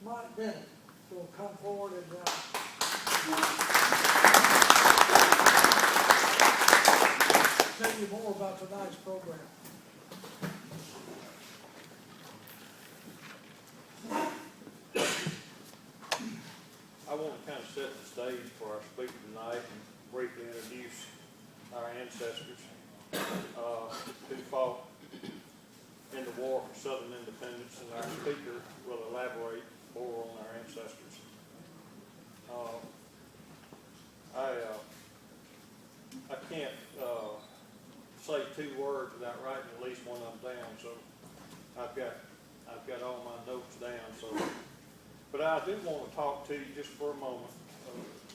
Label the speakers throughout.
Speaker 1: Mike Bennett will come forward and tell you more about tonight's program.
Speaker 2: I want to kind of set the stage for our speaker tonight and briefly introduce our ancestors who fought in the war for Southern independence, and our speaker will elaborate more on our ancestors. I can't say 2 words without writing at least one of them down, so I've got all my notes down. So, but I do want to talk to you just for a moment,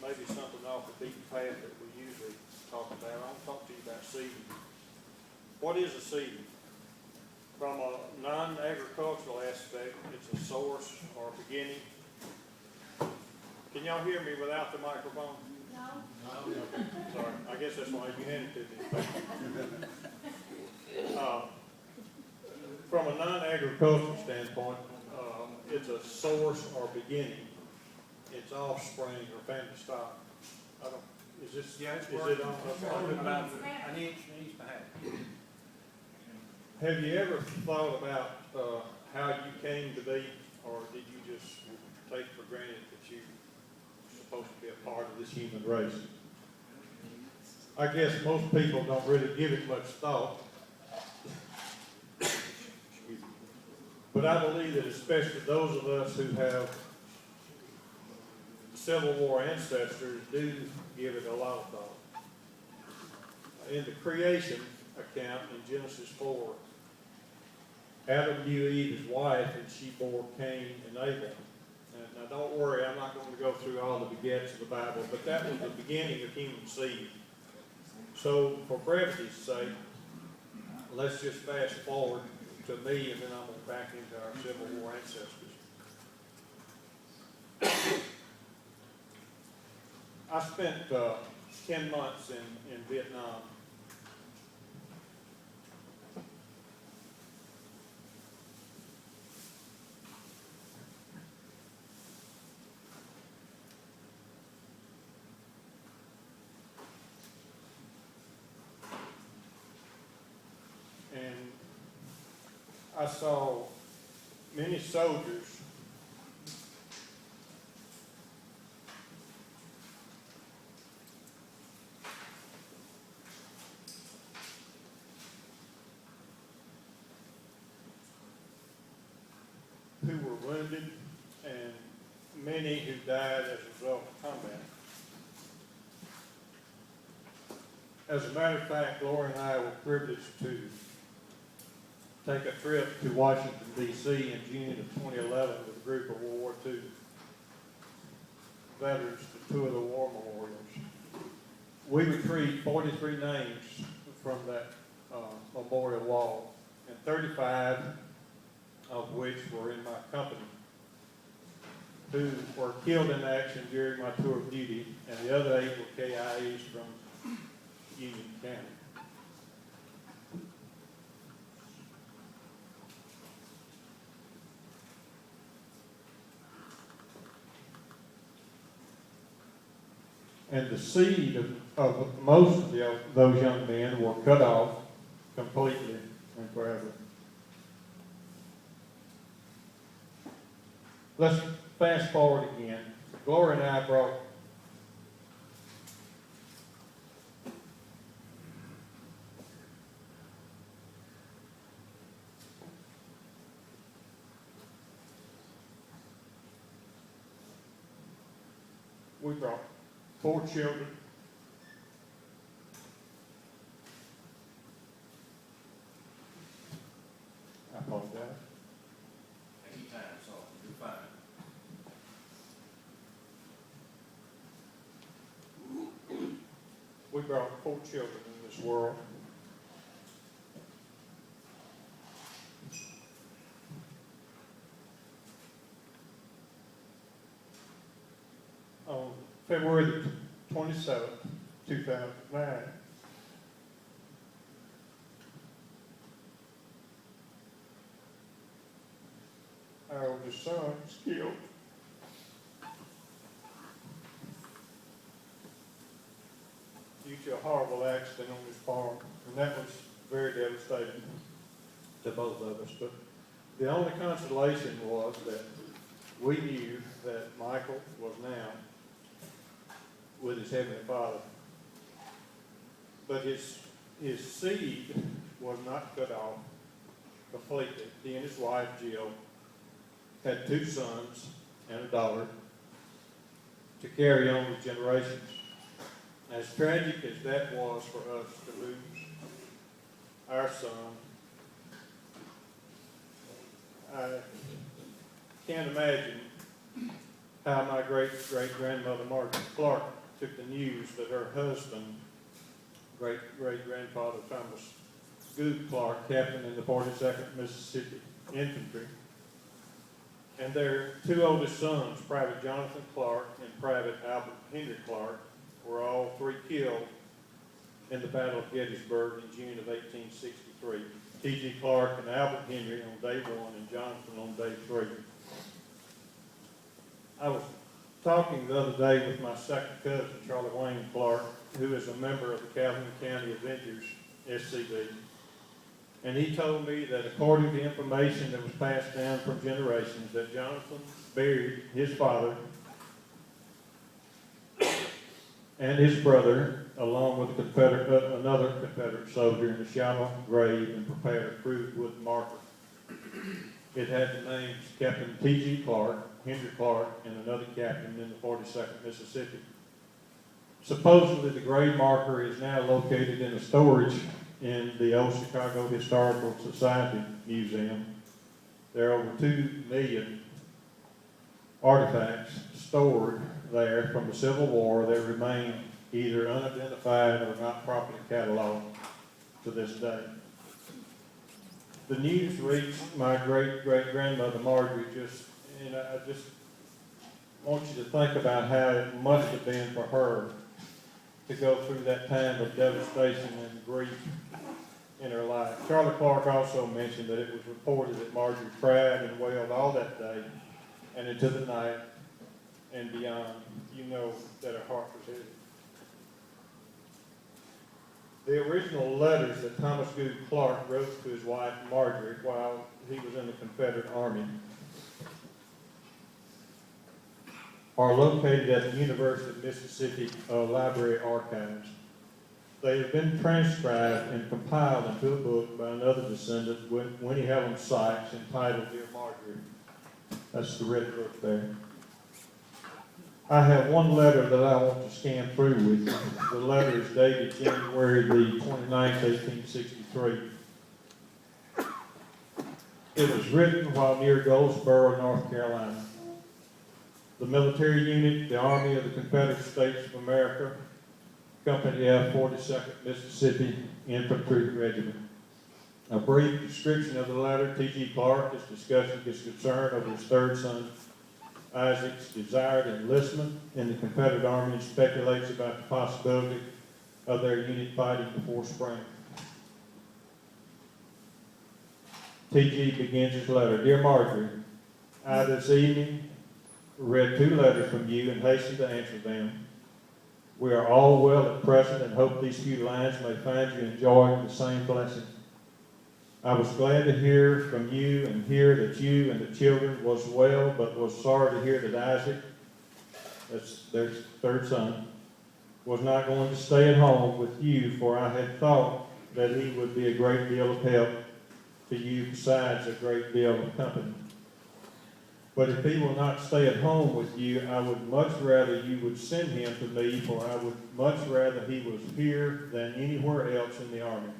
Speaker 2: maybe something off the beaten path that we usually talk about. I want to talk to you about seeding. What is a seeding? From a non-agricultural aspect, it's a source or a beginning. Can y'all hear me without the microphone?
Speaker 3: No.
Speaker 2: Okay, sorry. I guess that's why you handed it to me. From a non-agricultural standpoint, it's a source or beginning. It's offspring or family stock. Is this?
Speaker 4: Yeah, it's
Speaker 2: is
Speaker 4: working.
Speaker 2: it on? Okay.
Speaker 4: About an inch in each behalf.
Speaker 2: Have you ever thought about how you came to be, or did you just take for granted that you're supposed to be a part of this human race? I guess most people don't really give it much thought. But I believe that especially those of us who have Civil War ancestors do give it a lot of thought. In the creation account in Genesis 4, Adam knew Eve his wife, and she bore Cain and Abel. Now don't worry, I'm not going to go through all the begets of the Bible, but that was the beginning of human seed. So for brevity's sake, let's just fast forward to me, and then I'm going to back into our Civil War ancestors. I spent 10 months in Vietnam. And I saw many soldiers who were wounded and many who died as a result of combat. As a matter of fact, Laura and I were privileged to take a trip to Washington, D.C. in June of 2011 with a group of World War II veterans to tour the war memorials. We retrieved 43 names from that memorial wall, and 35 of which were in my company, who were killed in action during my tour of duty, and the other 8 were KIAs from Union County. And the seed of most of those young men were cut off completely and forever. Let's fast forward again. Gloria and I brought we brought 4 children. I apologize.
Speaker 4: Any time, so you're fine.
Speaker 2: We brought 4 children in this world. On February the 27th, 2009. Our oldest son was killed horrible accident on his farm, and that was very devastating to both of us. But the only consolation was that we knew that Michael was now with his Heavenly Father. But his seed was not cut off completely. He and his wife, Jill, had 2 sons and a daughter to carry on the generations. As tragic as that was for us to lose our son, I can't imagine how my great-great-grandmother Margaret Clark took the news that her husband, great-great-grandfather Thomas Goode Clark, captain in the 42nd Mississippi Infantry, and their 2 oldest sons, Private Jonathan Clark and Private Albert Henry Clark, were all 3 killed in the Battle of Gettysburg in June of 1863. T.G. Clark and Albert Henry on day 1 and Jonathan on day 3. I was talking the other day with my second cousin, Charlie Wayne Clark, who is a member of the Calhoun County Avengers, SCV. And he told me that according to information that was passed down from generations, that Jonathan buried his father and his brother, along with another Confederate soldier, in a shallow grave and prepared a crude wood marker. It had the names Captain T.G. Clark, Henry Clark, and another captain in the 42nd Mississippi. Supposedly, the grave marker is now located in a storage in the Old Chicago Historical Society Museum. There are over 2 million artifacts stored there from the Civil War that remain either unidentified or not properly cataloged to this day. The news reached my great-great-grandmother Marjorie and I just want you to think about how it must have been for her to go through that time of devastation and grief in her life. Charlie Clark also mentioned that it was reported that Marjorie cried and wailed all that day and into the night and beyond. You know that her heart was heavy. The original letters that Thomas Goode Clark wrote to his wife Marjorie while he was in the Confederate Army are located at the University of Mississippi Library Archives. They have been transcribed and compiled into a book by another descendant, Winnie Helen Sykes, entitled Dear Marjorie. That's the red book there. I have one letter that I want to scan through with you. The letter is dated January the 29th, 1863. It was written while near Goldsboro, North Carolina. The military unit, the Army of the Confederate States of America, Company F, 42nd Mississippi Infantry Regiment. A brief description of the letter. T.G. Clark is discussing his concern over his 3rd son, Isaac's desired enlistment in the Confederate Army, and speculates about the possibility of their unit fighting before spring. T.G. begins his letter. Dear Marjorie, I this evening read 2 letters from you and hasten to answer them. We are all well at present and hope these few lines may find you enjoying the same blessing. I was glad to hear from you and hear that you and the children was well, but was sorry to hear that Isaac, that's their 3rd son, was not going to stay at home with you, for I had thought that he would be a great deal of help to you besides a great deal of company. But if he will not stay at home with you, I would much rather you would send him to me, for I would much rather he was here than anywhere else in the Army.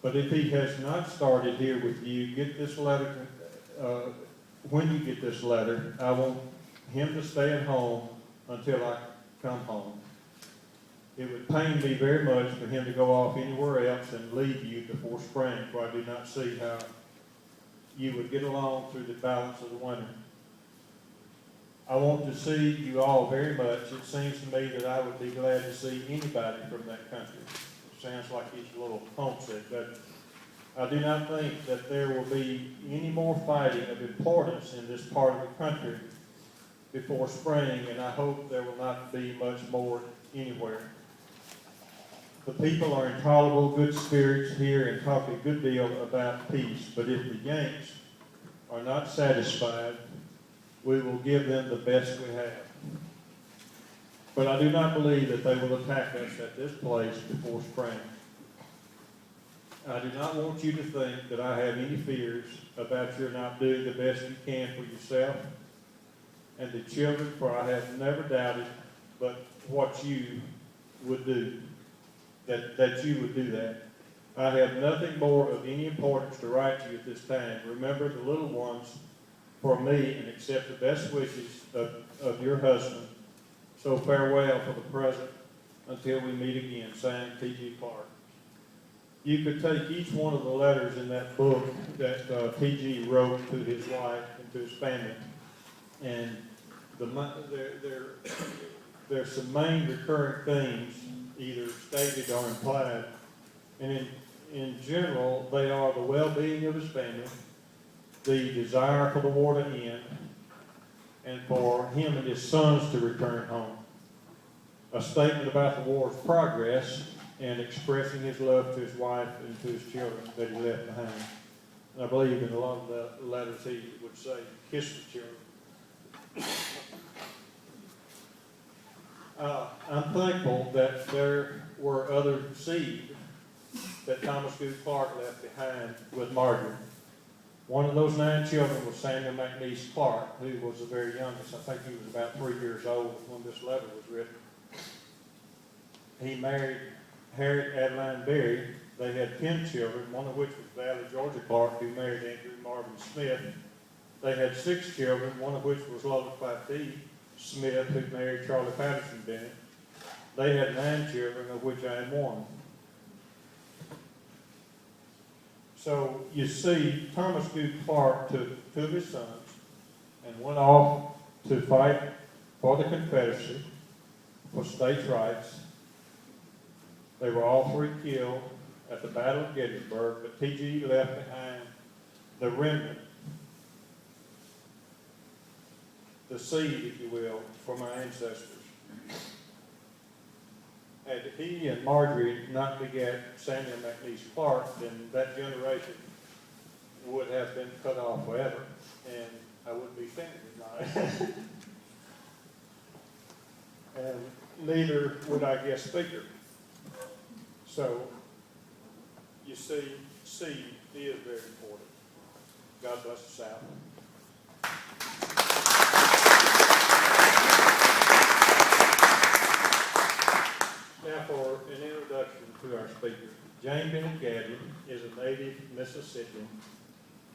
Speaker 2: But if he has not started here with you, get this letter. When you get this letter, I want him to stay at home until I come home. It would pain me very much for him to go off anywhere else and leave you before spring, for I do not see how you would get along through the balance of the winter. I want to see you all very much. It seems to me that I would be glad to see anybody from that country. Sounds like he's a little homesick, but I do not think that there will be any more fighting of importance in this part of the country before spring, and I hope there will not be much more anywhere. The people are in tolerable good spirits here and talk a good deal about peace, but if the Yanks are not satisfied, we will give them the best we have. But I do not believe that they will attack us at this place before spring. I do not want you to think that I have any fears about your not doing the best you can for yourself and the children, for I have never doubted but what you would do, that you would do that. I have nothing more of any importance to write to you at this time. Remember the little ones for me and accept the best wishes of your husband. So farewell for the present until we meet again. Signed, T.G. Clark. You could take each one of the letters in that book that T.G. wrote to his wife and to his family, and there's some main recurring themes, either stated or implied, and in general, they are the well-being of his family, the desire for the war to end, and for him and his sons to return home. A statement about the war's progress and expressing his love to his wife and to his children that he left behind. And I believe in a lot of the letters he would say, kiss the children. I'm thankful that there were other seed that Thomas Goode Clark left behind with Marjorie. One of those 9 children was Samuel McNeese Clark, who was the very youngest. I think he was about 3 years old when this letter was written. He married Harriet Adeline Berry. They had 10 children, one of which was Valley Georgia Clark, who married Andrew Marvin Smith. They had 6 children, one of which was Lois Platee Smith, who married Charlie Patterson Bennett. They had 9 children, of which I am one. So you see, Thomas Goode Clark took 2 of his sons and went off to fight for the Confederacy, for states' rights. They were all 3 killed at the Battle of Gettysburg, but T.G. left behind the remnant, the seed, if you will, for my ancestors. Had he and Marjorie not begat Samuel McNeese Clark, then that generation would have been cut off forever, and I wouldn't be standing here tonight. And neither would I guest speaker. So, you see, seed is very important. God bless the South. Now for an introduction to our speaker. Jane Bennett Gaddy is a native Mississippian,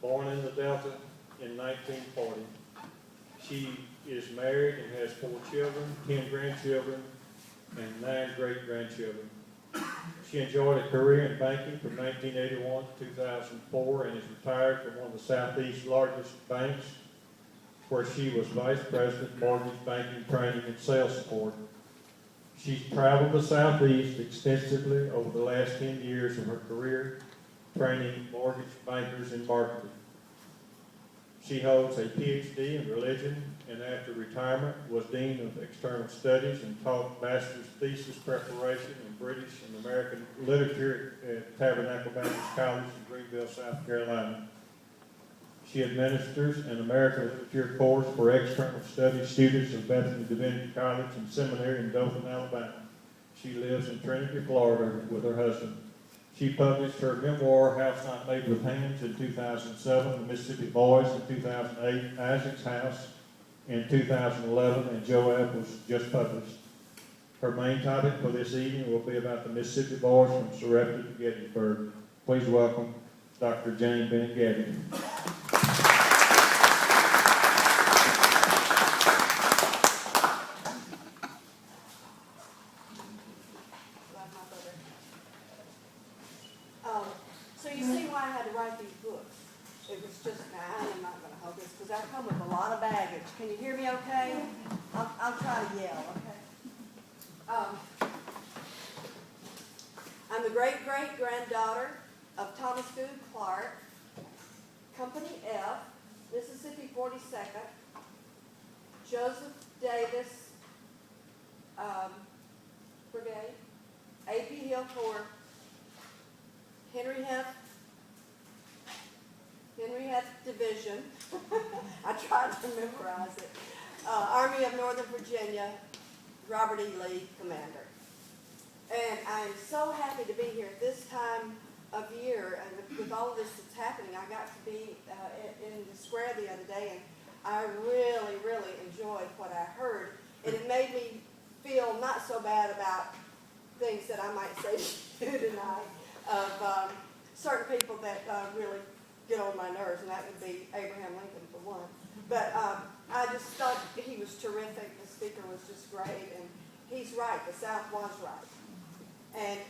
Speaker 2: born in the Delta in 1940. She is married and has 4 children, 10 grandchildren, and 9 great-grandchildren. She enjoyed a career in banking from 1981 to 2004 and is retired from one of the Southeast's largest banks, where she was Vice President, Mortgage Banking, Training, and Sales Support. She's traveled the Southeast extensively over the last 10 years of her career, training mortgage bankers in marketing. She holds a PhD in religion, and after retirement was Dean of External Studies and taught master's thesis preparation in British and American literature at Tabernacle Baptist College in Greenville, South Carolina. She administers an American Literature course for external studies students of Bethany Divinity College and Seminary in Dothan, Alabama. She lives in Trinity, Florida with her husband. She published her memoir, House Not Made with Hands, in 2007, The Mississippi Boys in 2008, Isaac's House in 2011, and Joab was just published. Her main topic for this evening will be about the Mississippi Boys from Sarepta to Gettysburg. Please welcome Dr. Jane Bennett Gaddy.
Speaker 3: So you see why I had to write these books. It was just, I am not going to hold this because I come with a lot of baggage. Can you hear me okay? I'll try to yell, okay? I'm the great-great-granddaughter of Thomas Goode Clark, Company F, Mississippi 42nd, Joseph Davis, Brigade, A.P. Hill Corps, Henry F. Division. I tried to memorize it. Army of Northern Virginia, Robert E. Lee, Commander. And I'm so happy to be here at this time of year, and with all of this that's happening. I got to be in the square the other day, and I really, really enjoyed what I heard. And it made me feel not so bad about things that I might say to you tonight of certain people that really get on my nerves, and that would be Abraham Lincoln for one. But I just thought he was terrific. The speaker was just great, and he's right. The South was right. And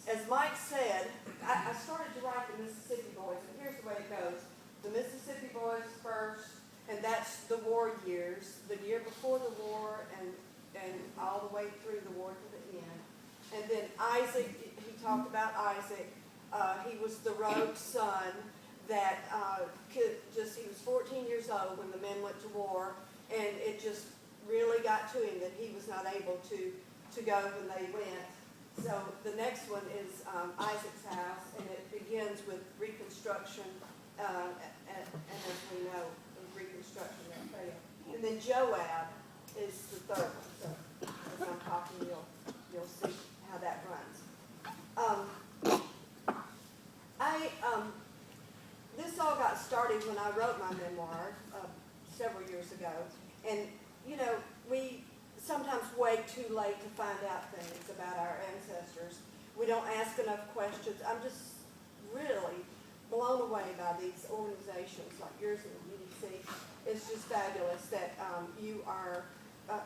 Speaker 3: as Mike said, I started to write the Mississippi Boys, and here's the way it goes. The Mississippi Boys first, and that's the war years, the year before the war, and all the way through the war to the end. And then Isaac, he talked about Isaac. He was the rogue son that he was 14 years old when the men went to war, and it just really got to him that he was not able to go when they went. So the next one is Isaac's house, and it begins with Reconstruction, and as we know, Reconstruction that failed. And then Joab is the third one. So as I'm talking, you'll see how that runs. This all got started when I wrote my memoir several years ago, and you know, we sometimes wait too late to find out things about our ancestors. We don't ask enough questions. I'm just really blown away by these organizations like yours and the UDC. It's just fabulous that you are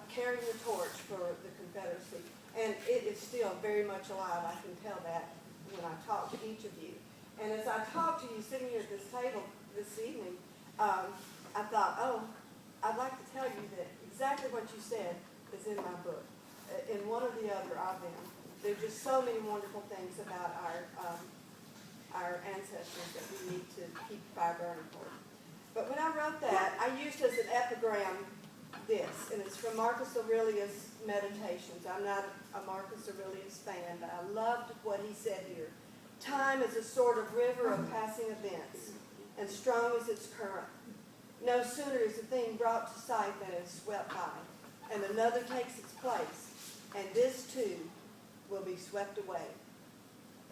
Speaker 3: carrying the torch for the Confederacy, and it is still very much alive. I can tell that when I talk to each of you. And as I talk to you sitting here at this table this evening, I thought, oh, I'd like to tell you that exactly what you said is in my book, in one or the other of them. There are just so many wonderful things about our ancestors that we need to keep fire burning for. But when I wrote that, I used as an epigram this, and it's from Marcus Aurelius' Meditations. I'm not a Marcus Aurelius fan, but I loved what he said here. Time is a sort of river of passing events, and strong is its current. No sooner is a thing brought to sight than it is swept by, and another takes its place, and this too will be swept away.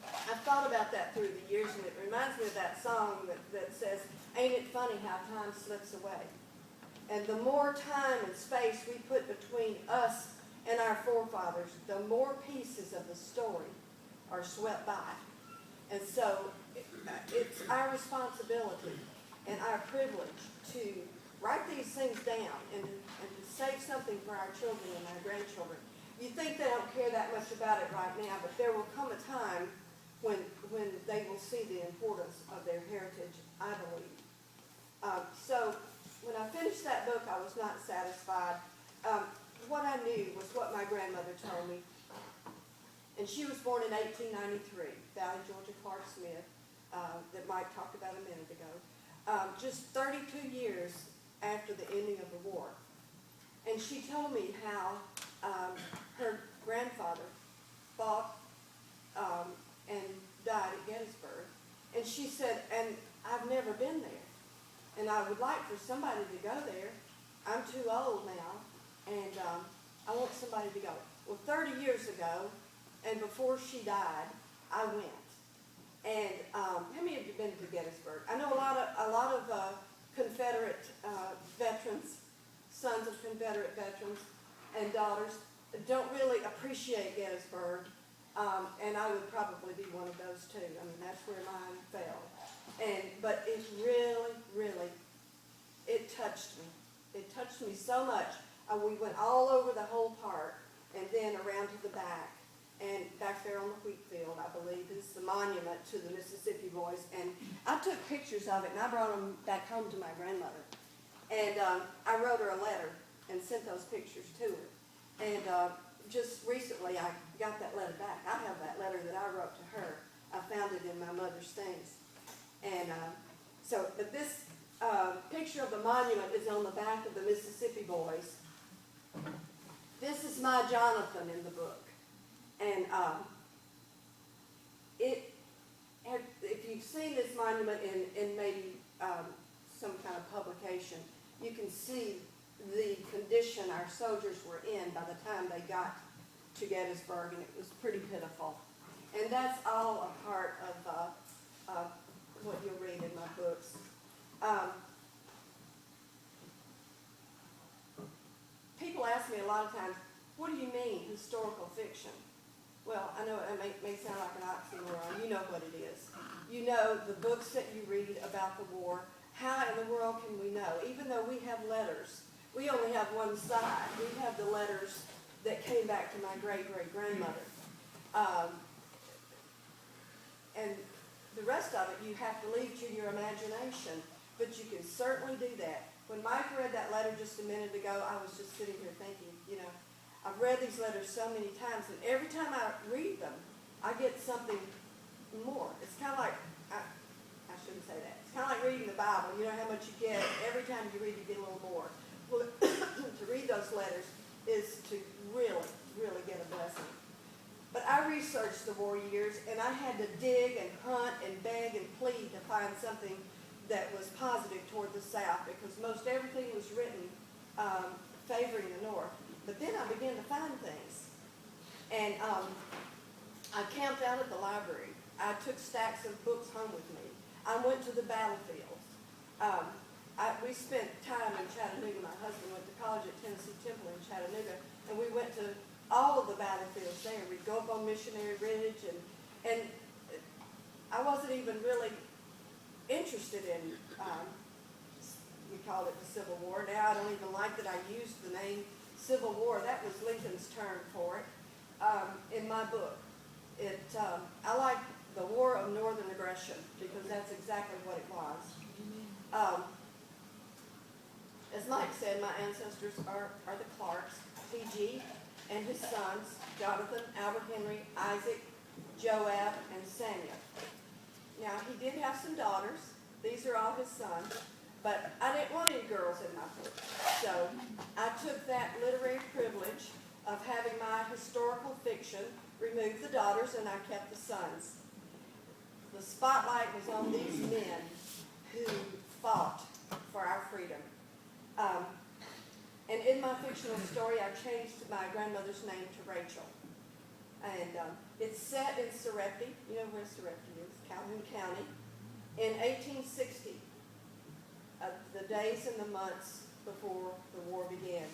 Speaker 3: I've thought about that through the years, and it reminds me of that song that says, ain't it funny how time slips away? And the more time and space we put between us and our forefathers, the more pieces of the story are swept by. And so it's our responsibility and our privilege to write these things down and to save something for our children and our grandchildren. You think they don't care that much about it right now, but there will come a time when they will see the importance of their heritage, I believe. So when I finished that book, I was not satisfied. What I knew was what my grandmother told me. And she was born in 1893, Valley Georgia Clark Smith, that Mike talked about a minute ago, just 32 years after the ending of the war. And she told me how her grandfather fought and died at Gettysburg. And she said, and I've never been there. And I would like for somebody to go there. I'm too old now, and I want somebody to go. Well, 30 years ago, and before she died, I went. And how many of you been to Gettysburg? I know a lot of Confederate veterans, sons of Confederate veterans and daughters, don't really appreciate Gettysburg, and I would probably be one of those too. I mean, that's where mine fell. But it really, really, it touched me. It touched me so much. We went all over the whole park, and then around to the back. And back there on the wheat field, I believe, is the monument to the Mississippi Boys. And I took pictures of it, and I brought them back home to my grandmother. And I wrote her a letter and sent those pictures to her. And just recently, I got that letter back. I have that letter that I wrote to her. I found it in my mother's things. And but this picture of the monument is on the back of the Mississippi Boys. This is my Jonathan in the book. And if you've seen this monument in maybe some kind of publication, you can see the condition our soldiers were in by the time they got to Gettysburg, and it was pretty pitiful. And that's all a part of what you'll read in my books. People ask me a lot of times, what do you mean, historical fiction? Well, I know it may sound like an oxymoron. You know what it is. You know the books that you read about the war. How in the world can we know? Even though we have letters, we only have one side. We have the letters that came back to my great-great-grandmother. And the rest of it, you have to leave to your imagination, but you can certainly do that. When Mike read that letter just a minute ago, I was just sitting here thinking, you know, I've read these letters so many times, and every time I read them, I get something more. It's kind of like, I shouldn't say that. It's kind of like reading the Bible. You know how much you get. Every time you read, you get a little more. Well, to read those letters is to really, really get a blessing. But I researched the war years, and I had to dig and hunt and beg and plead to find something that was positive toward the South, because most everything was written favoring the North. But then I began to find things. And I camped out at the library. I took stacks of books home with me. I went to the battlefields. We spent time in Chattanooga. My husband went to college at Tennessee Temple in Chattanooga, and we went to all of the battlefields there. We'd go up on Missionary Ridge, and I wasn't even really interested in, we called it the Civil War. Now I don't even like that I used the name Civil War. That was Lincoln's term for it in my book. I like the War of Northern Aggression, because that's exactly what it was. As Mike said, my ancestors are the Clarks, T.G. and his sons, Jonathan, Albert Henry, Isaac, Joab, and Samuel. Now, he did have some daughters. These are all his sons. But I didn't want any girls in my book. So I took that literary privilege of having my historical fiction, removed the daughters, and I kept the sons. The spotlight was on these men who fought for our freedom. And in my fictional story, I changed my grandmother's name to Rachel. And it's set in Surrepti. You know where Surrepti is, Calhoun County. In 1860, the days and the months before the war began.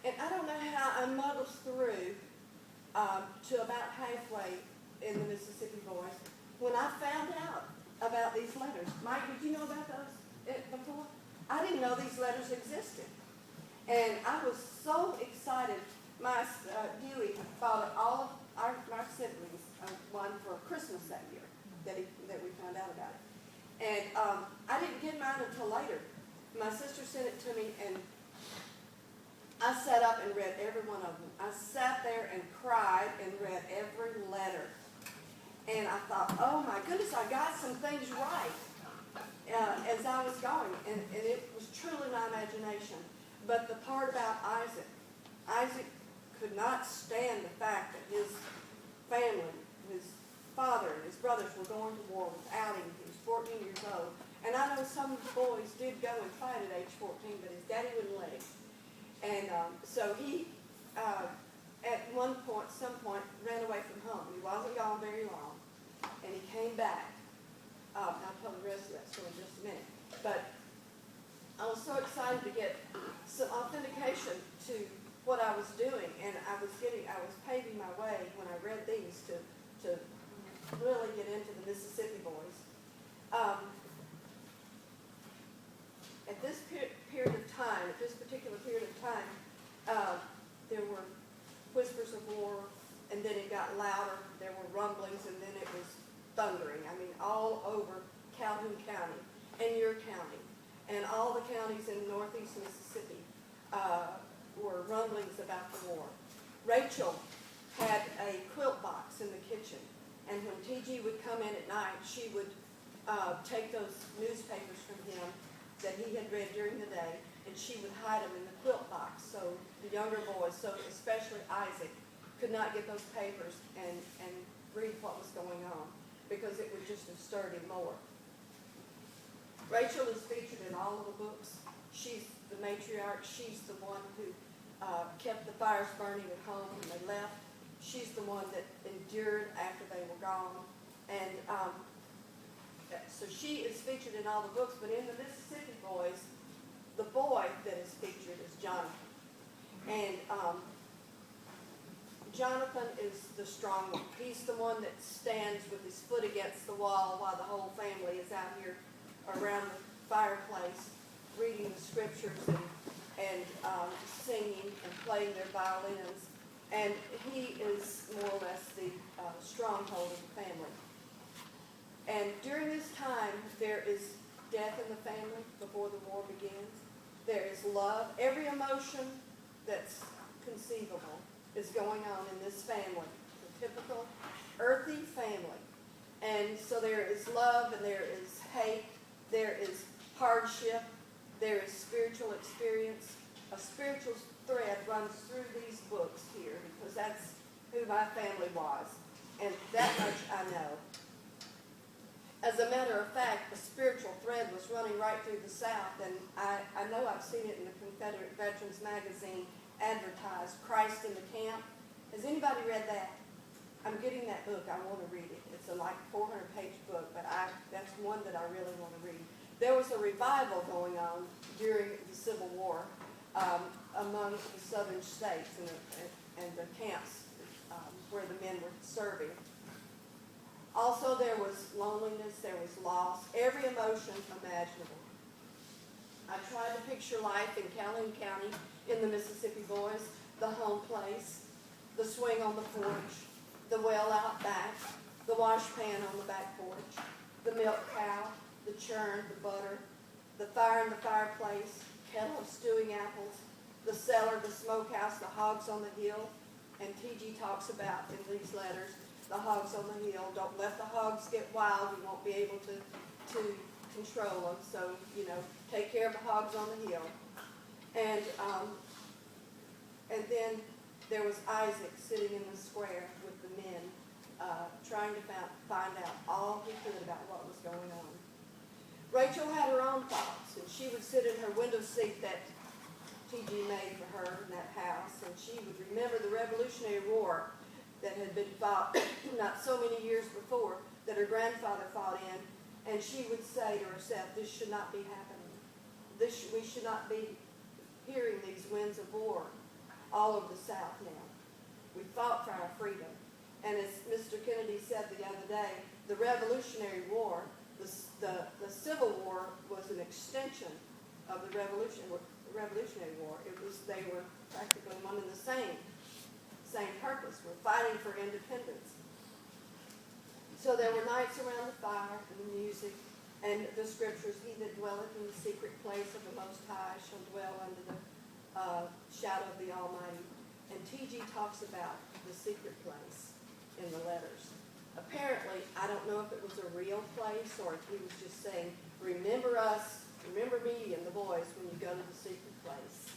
Speaker 3: And I don't know how I muddled through to about halfway in the Mississippi Boys when I found out about these letters. Mike, did you know about those before? I didn't know these letters existed. And I was so excited. My Dewey bought all of our siblings one for Christmas that year that we found out about it. And I didn't get mine until later. My sister sent it to me, and I sat up and read every one of them. I sat there and cried and read every letter. And I thought, oh my goodness, I got some things right as I was going. And it was truly my imagination. But the part about Isaac could not stand the fact that his family, his father and his brothers were going to war without him. He was 14 years old. And I know some boys did go and fight at age 14, but his daddy wouldn't let him. And so he, at some point, ran away from home. He wasn't gone very long. And he came back. I'll tell the rest of that story in just a minute. But I was so excited to get some authentication to what I was doing. And I was paving my way when I read these to really get into the Mississippi Boys. At this period of time, at this particular period of time, there were whispers of war, and then it got louder. There were rumblings, and then it was thundering. I mean, all over Calhoun County and your county, and all the counties in northeast Mississippi were rumblings about the war. Rachel had a quilt box in the kitchen, and when TG would come in at night, she would take those newspapers from him that he had read during the day, and she would hide them in the quilt box, so the younger boys, so especially Isaac, could not get those papers and read what was going on, because it would just have stirred him more. Rachel is featured in all of the books. She's the matriarch. She's the one who kept the fires burning at home when they left. She's the one that endured after they were gone. And so she is featured in all the books, but in the Mississippi Boys, the boy that is featured is Jonathan. And Jonathan is the strong one. He's the one that stands with his foot against the wall while the whole family is out here around the fireplace reading the scriptures and singing and playing their violins. And he is more or less the stronghold of the family. And during this time, there is death in the family before the war begins. There is love. Every emotion that's conceivable is going on in this family, the typical earthy family. And so there is love and there is hate, there is hardship, there is spiritual experience. A spiritual thread runs through these books here because that's who my family was. And that much I know. As a matter of fact, the spiritual thread was running right through the South, and I know I've seen it in the Confederate Veterans magazine advertised, Christ in the Camp. Has anybody read that? I'm getting that book. I want to read it. It's a like 400-page book, but that's one that I really want to read. There was a revival going on during the Civil War among the southern states and the camps where the men were serving. Also, there was loneliness, there was loss, every emotion imaginable. I tried to picture life in Calhoun County in the Mississippi Boys, the home place, the swing on the porch, the well out back, the wash pan on the back porch, the milk cow, the churn, the butter, the fire in the fireplace, kettle of stewing apples, the cellar, the smokehouse, the hogs on the hill, and T.G. talks about in these letters, the hogs on the hill. Don't let the hogs get wild. You won't be able to control them. So, take care of the hogs on the hill. And then there was Isaac sitting in the square with the men, trying to find out all he could about what was going on. Rachel had her own thoughts, and she would sit in her window seat that T.G. made for her in that house, and she would remember the Revolutionary War that had been fought not so many years before, that her grandfather fought in, and she would say to herself, this should not be happening. We should not be hearing these winds of war all over the South now. We fought for our freedom. And as Mr. Kennedy said the other day, the Revolutionary War, the Civil War was an extension of the Revolutionary War. They were practically one and the same purpose. We're fighting for independence. So there were nights around the fire and the music and the scriptures. He that dwelleth in the secret place of the Most High shall dwell under the shadow of the Almighty. And T.G. talks about the secret place in the letters. Apparently, I don't know if it was a real place or if he was just saying, remember us, remember me and the boys when you go to the secret place,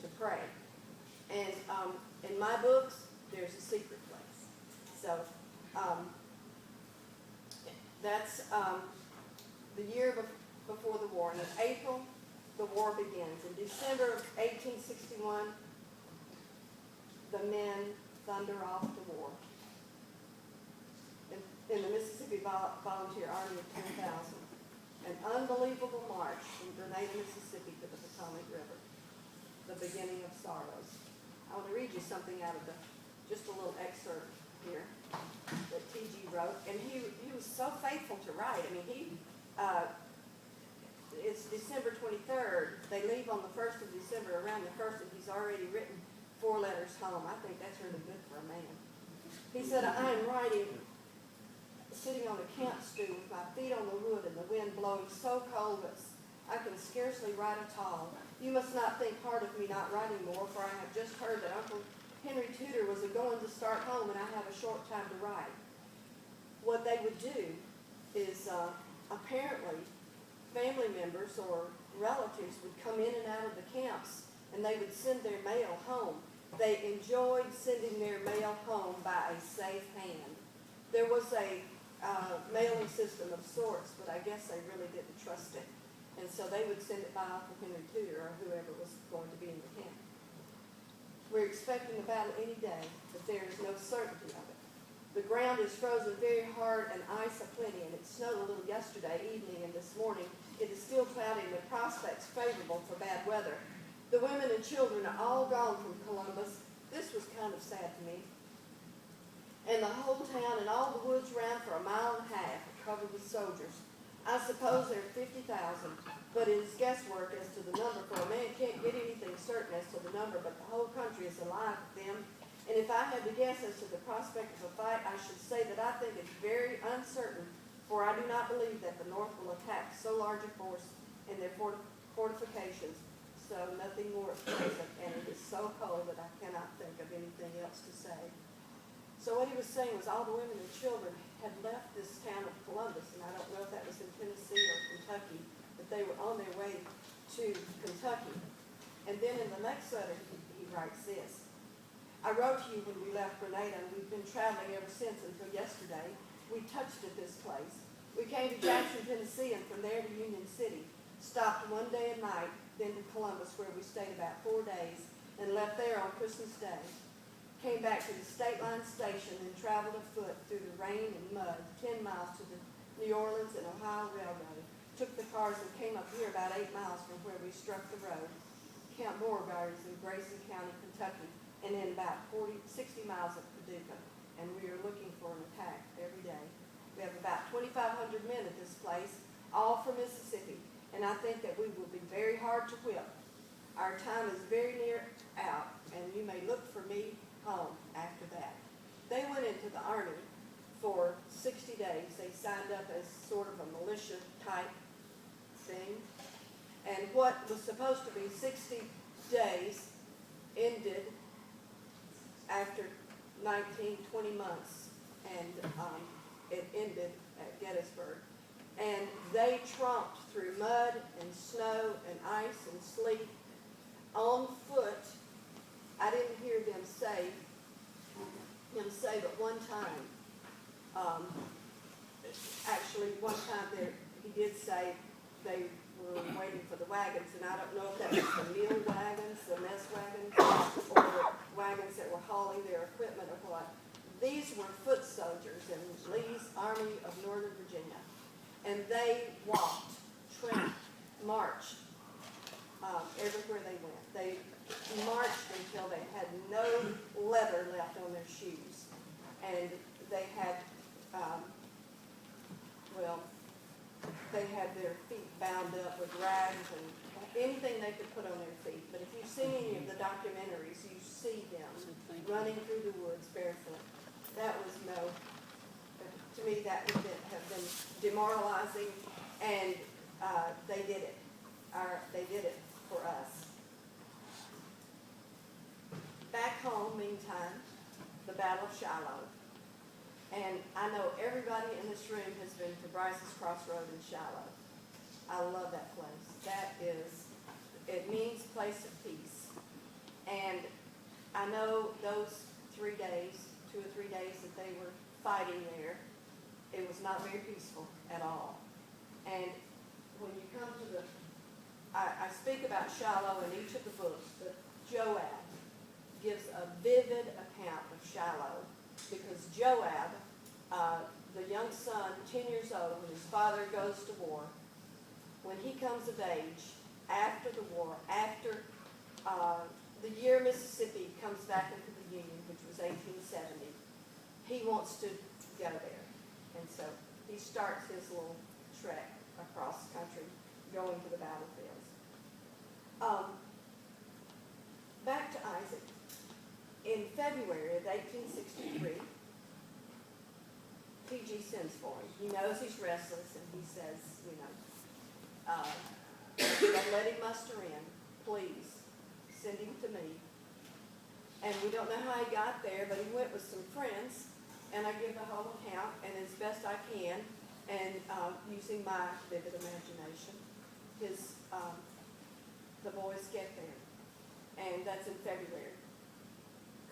Speaker 3: to pray. And in my books, there's a secret place. So that's the year before the war. And in April, the war begins. In December of 1861, the men thunder off to war. In the Mississippi Volunteer Army of 10,000. An unbelievable march from Grenada, Mississippi to the Potomac River. The beginning of sorrows. I want to read you something out of just a little excerpt here that T.G. wrote. And he was so faithful to write. I mean, it's December 23rd. They leave on the 1st of December, around the 1st, and he's already written 4 letters home. I think that's really good for a man. He said, I am writing, sitting on a camp stool with my feet on the wood and the wind blowing so cold that I can scarcely write at all. You must not think hard of me not writing more, for I have just heard that Uncle Henry Tudor was going to start home and I have a short time to write. What they would do is apparently, family members or relatives would come in and out of the camps, and they would send their mail home. They enjoyed sending their mail home by a safe hand. There was a mailing system of sorts, but I guess they really didn't trust it. And so they would send it by Uncle Henry Tudor or whoever was going to be in the camp. We're expecting a battle any day, but there is no certainty of it. The ground is frozen very hard and ice aplenty, and it snowed a little yesterday evening and this morning. It is still cloudy and the prospects favorable for bad weather. The women and children are all gone from Columbus. This was kind of sad to me. And the whole town and all the woods around for a mile and a half are covered with soldiers. I suppose there are 50,000, but it is guesswork as to the number, for a man can't get anything certain as to the number, but the whole country is alive with them. And if I had to guess as to the prospect of a fight, I should say that I think it's very uncertain, for I do not believe that the North will attack so large a force in their fortifications. So nothing more at present, and it is so cold that I cannot think of anything else to say. So what he was saying was all the women and children had left this town of Columbus, and I don't know if that was in Tennessee or Kentucky, but they were on their way to Kentucky. And then in the next letter, he writes this: I wrote to you when we left Grenada, and we've been traveling ever since until yesterday. We touched at this place. We came to Jackson, Tennessee, and from there to Union City. Stopped one day and night, then to Columbus, where we stayed about 4 days, and left there on Christmas Day. Came back to the State Line Station and traveled afoot through the rain and mud, 10 miles to the New Orleans and Ohio Railroad. Took the cars and came up here about 8 miles from where we struck the road. Camp Beauregard is in Grayson County, Kentucky, and in about 60 miles of Paducah. And we are looking for an attack every day. We have about 2,500 men at this place, all from Mississippi, and I think that we will be very hard to whip. Our time is very near out, and you may look for me home after that. They went into the Army for 60 days. They signed up as sort of a militia type thing. And what was supposed to be 60 days ended after 19, 20 months. And it ended at Gettysburg. And they tromped through mud and snow and ice and sleet on foot. I didn't hear them say but one time, actually one time there, he did say they were waiting for the wagons, and I don't know if that was the meal wagons, the mess wagons, or the wagons that were hauling their equipment or what. These were foot soldiers in Lee's Army of Northern Virginia, and they walked, tramped, marched everywhere they went. They marched until they had no leather left on their shoes. And they had, they had their feet bound up with rags and anything they could put on their feet. But if you've seen any of the documentaries, you see them running through the woods barefoot. That was to me that would have been demoralizing, and they did it. They did it for us. Back home, meantime, the Battle of Shiloh. And I know everybody in this room has been to Bryce's Crossroad in Shiloh. I love that place. It means place of peace. And I know those 3 days, 2 or 3 days that they were fighting there, it was not very peaceful at all. And when you come to I speak about Shiloh in each of the books, but Joab gives a vivid account of Shiloh, because Joab, the young son, 10 years old, when his father goes to war, when he comes of age, after the war, after the year Mississippi comes back into the Union, which was 1870, he wants to go there. And so he starts his little trek across the country, going to the battlefields. Back to Isaac. In February of 1863, P.G. sends for him. He knows he's restless, and he says, don't let him muster in. Please, send him to me. And we don't know how he got there, but he went with some friends, and I give the whole account, and as best I can, And, using my vivid imagination, the boys get there, and that's in February,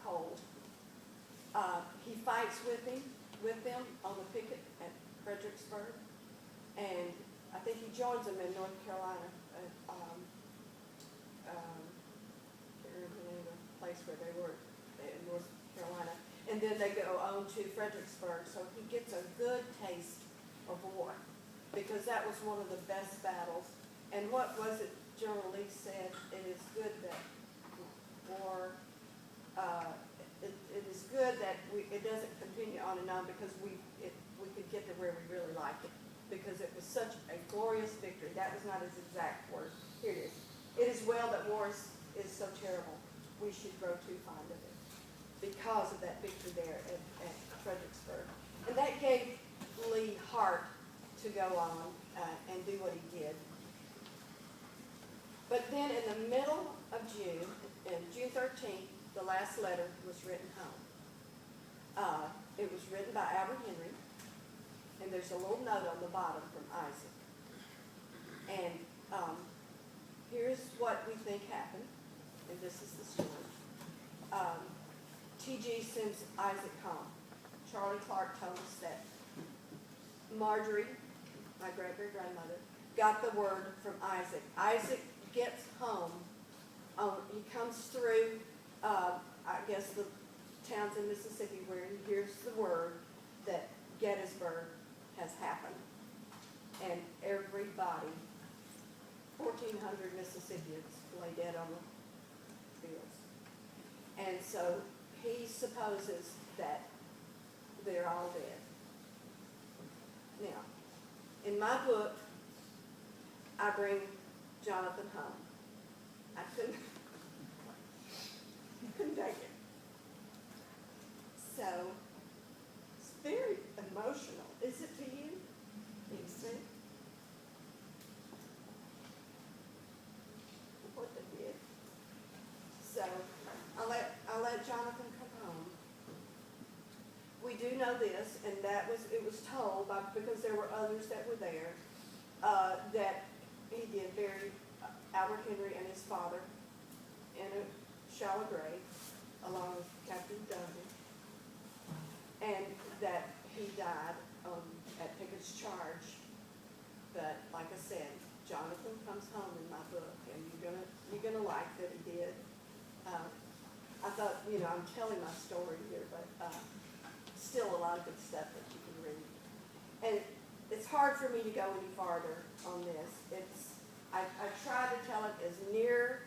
Speaker 3: cold. He fights with them on the picket at Fredericksburg, and I think he joins them in North Carolina, can't remember the name of the place where they were, in North Carolina. And then they go on to Fredericksburg, so he gets a good taste of war, because that was one of the best battles. And what was it General Lee said? It is good that war, it is good that it doesn't continue on and on, because we could get to where we really like it, because it was such a glorious victory. That was not his exact words. Here it is. It is well that war is so terrible. We should grow too fond of it, because of that victory there at Fredericksburg. And that gave Lee heart to go on and do what he did. But then in the middle of June, June 13th, the last letter was written home. It was written by Albert Henry, and there's a little note on the bottom from Isaac. And here's what we think happened, and this is the story. T.G. sends Isaac home. Charlie Clark told us that Marjorie, my great-great-grandmother, got the word from Isaac. Isaac gets home. He comes through, I guess, the towns in Mississippi, where he hears the word that Gettysburg has happened. And everybody, 1,400 Mississippians, lay dead on the fields. And so he supposes that they're all dead. Now, in my book, I bring Jonathan home. I couldn't take it. So, it's very emotional. Is it to you? You see? What they did. So, I'll let Jonathan come home. We do know this, and it was told because there were others that were there, that he did bury Albert Henry and his father in a shallow grave, along with Captain Duncan, and that he died at Pickett's charge. But like I said, Jonathan comes home in my book, and you're gonna like that he did. I thought, I'm telling my story here, but still a lot of good stuff that you can read. And it's hard for me to go any farther on this. I tried to tell it as near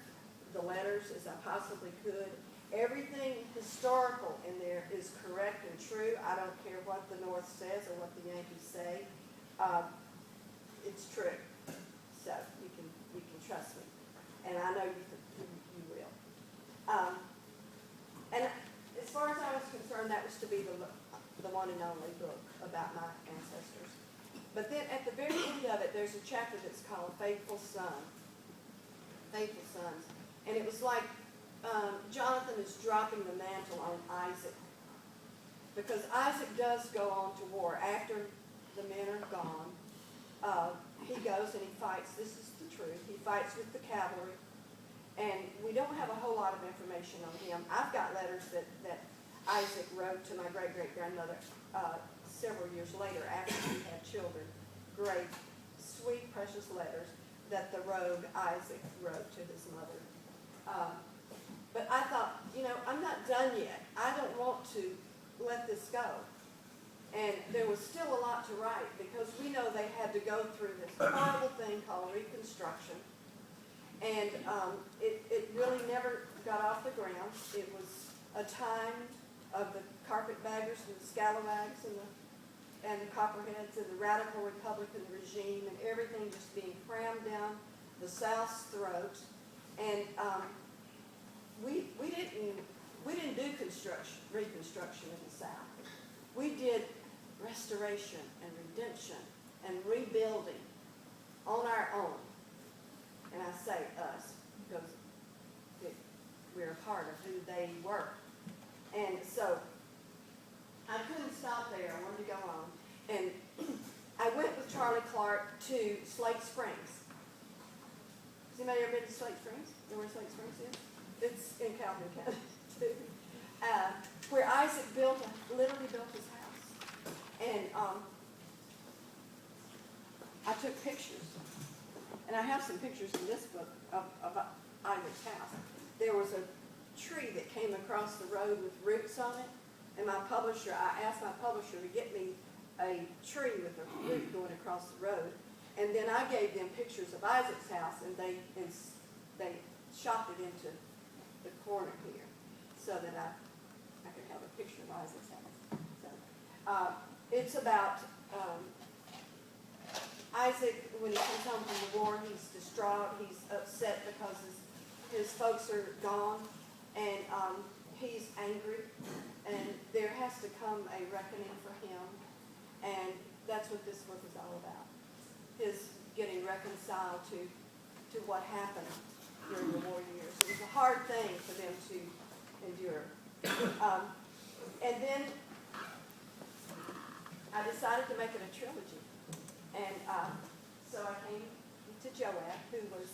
Speaker 3: the letters as I possibly could. Everything historical in there is correct and true. I don't care what the North says or what the Yankees say. It's true. So you can trust me. And I know you will. And as far as I was concerned, that was to be the one and only book about my ancestors. But then at the very end of it, there's a chapter that's called Faithful Son. Faithful Sons. And it was like Jonathan is dropping the mantle on Isaac. Because Isaac does go on to war. After the men are gone, he goes and he fights. This is the truth. He fights with the cavalry. And we don't have a whole lot of information on him. I've got letters that Isaac wrote to my great-great-grandmother several years later after he had children. Great, sweet, precious letters that the rogue Isaac wrote to his mother. But I thought, I'm not done yet. I don't want to let this go. And there was still a lot to write, because we know they had to go through this horrible thing called Reconstruction. And it really never got off the ground. It was a time of the carpetbaggers and the scalawags and the copperheads and the radical Republican regime and everything just being crammed down the South's throat. And we didn't do Reconstruction in the South. We did restoration and redemption and rebuilding on our own. And I say us, because we're a part of who they were. And so I couldn't stop there. I wanted to go on. And I went with Charlie Clark to Slate Springs. Has anybody ever been to Slate Springs? You know where Slate Springs is? It's in Calhoun County too. Where Isaac literally built his house. And I took pictures. And I have some pictures in this book of Isaac's house. There was a tree that came across the road with roots on it. And I asked my publisher to get me a tree with a root going across the road. And then I gave them pictures of Isaac's house, and they shot it into the corner here so that I could have a picture of Isaac's house. So, it's about Isaac, when he comes home from the war, he's distraught, he's upset because his folks are gone, and he's angry, and there has to come a reckoning for him, and that's what this book is all about. His getting reconciled to what happened during the war years. It was a hard thing for them to endure. And then I decided to make it a trilogy. And so I came to Joab, who was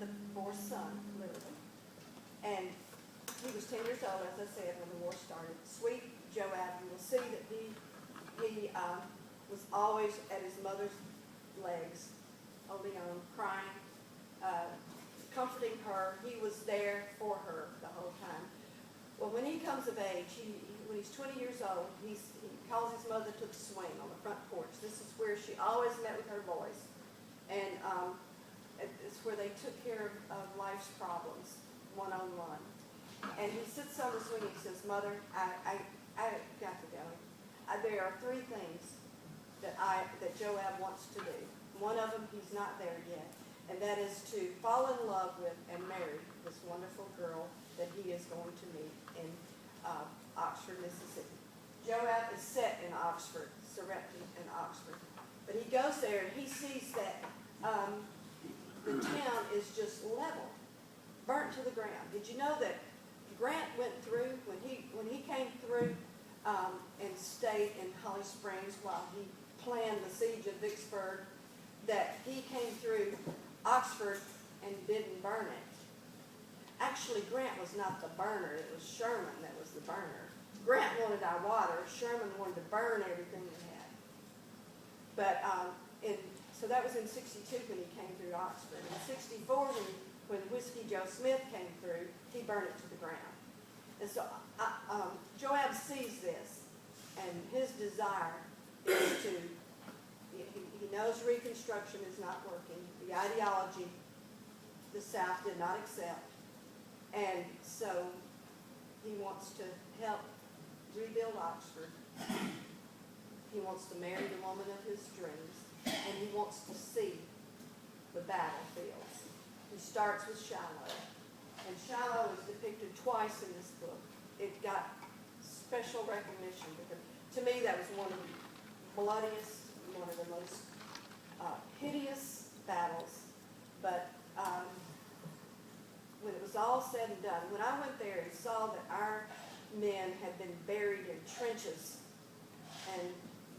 Speaker 3: the fourth son, literally. And he was 10 years old, as I said, when the war started. Sweet Joab, you will see that he was always at his mother's legs, holding on, crying, comforting her. He was there for her the whole time. Well, when he comes of age, when he's 20 years old, he calls his mother to the swing on the front porch. This is where she always met with her boys. And it's where they took care of life's problems, one-on-one. And he sits on the swing and he says, Mother, I got to go. There are three things that Joab wants to do. One of them, he's not there yet, and that is to fall in love with and marry this wonderful girl that he is going to meet in Oxford, Mississippi. Joab is set in Oxford, Surrepta in Oxford, but he goes there and he sees that the town is just level, burnt to the ground. Did you know that Grant went through, when he came through and stayed in Holly Springs while he planned the siege of Vicksburg, that he came through Oxford and didn't burn it? Actually, Grant was not the burner. It was Sherman that was the burner. Grant wanted our water. Sherman wanted to burn everything we had. But so that was in 62 when he came through Oxford. In 64, when Whiskey Joe Smith came through, he burned it to the ground. And so Joab sees this, and his desire is to, he knows Reconstruction is not working. The ideology the South did not accept. And so he wants to help rebuild Oxford. He wants to marry the woman of his dreams, and he wants to see the battlefields. He starts with Shiloh. And Shiloh is depicted twice in this book. It got special recognition because, to me, that was one of the bloodiest, one of the most hideous battles. But when it was all said and done, when I went there and saw that our men had been buried in trenches and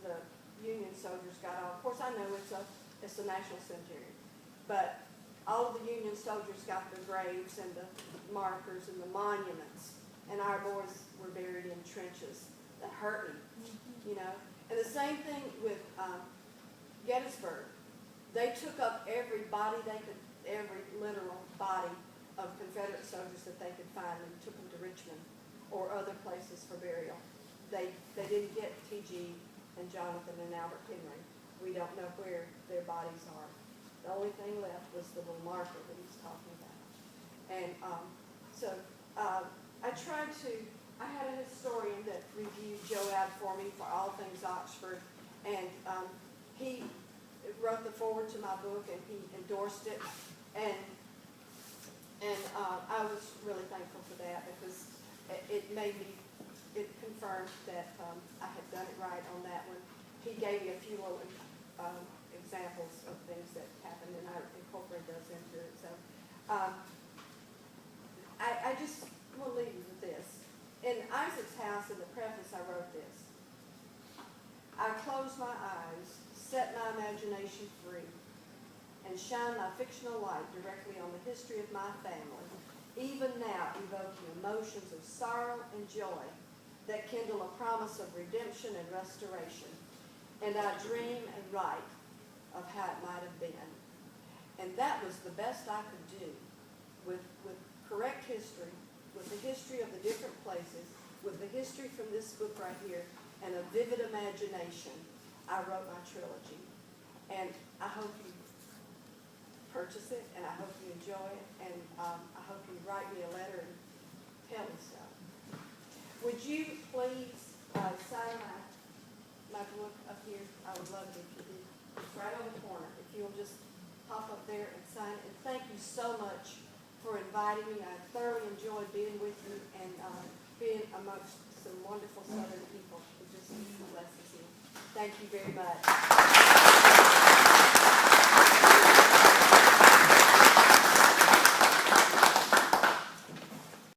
Speaker 3: the Union soldiers got off, of course I know it's a national cemetery, but all of the Union soldiers got their graves and the markers and the monuments, and our boys were buried in trenches. That hurt me, you know. And the same thing with Gettysburg. They took up every body they could, every literal body of Confederate soldiers that they could find, and took them to Richmond or other places for burial. They didn't get T.G. and Jonathan and Albert Henry. We don't know where their bodies are. The only thing left was the little marker that he's talking about. And I had a historian that reviewed Joab for me for all things Oxford, and he wrote the foreword to my book, and he endorsed it, and I was really thankful for that because it confirmed that I had done it right on that one. He gave me a few little examples of things that happened, and I incorporated those into it. So I just will leave you with this. In Isaac's house, in the preface, I wrote this. I close my eyes, set my imagination free, and shine my fictional light directly on the history of my family, even now evoking emotions of sorrow and joy that kindle a promise of redemption and restoration. And I dream and write of how it might have been. And that was the best I could do with correct history, with the history of the different places, with the history from this book right here, and a vivid imagination. I wrote my trilogy. And I hope you purchase it, and I hope you enjoy it, and I hope you write me a letter and tell me so. Would you please sign my book up here? I would love it if you did. It's right on the corner. If you'll just pop up there and sign it. And thank you so much for inviting me. I thoroughly enjoyed being with you and being amongst some wonderful Southern people who just blesses you. Thank you very much.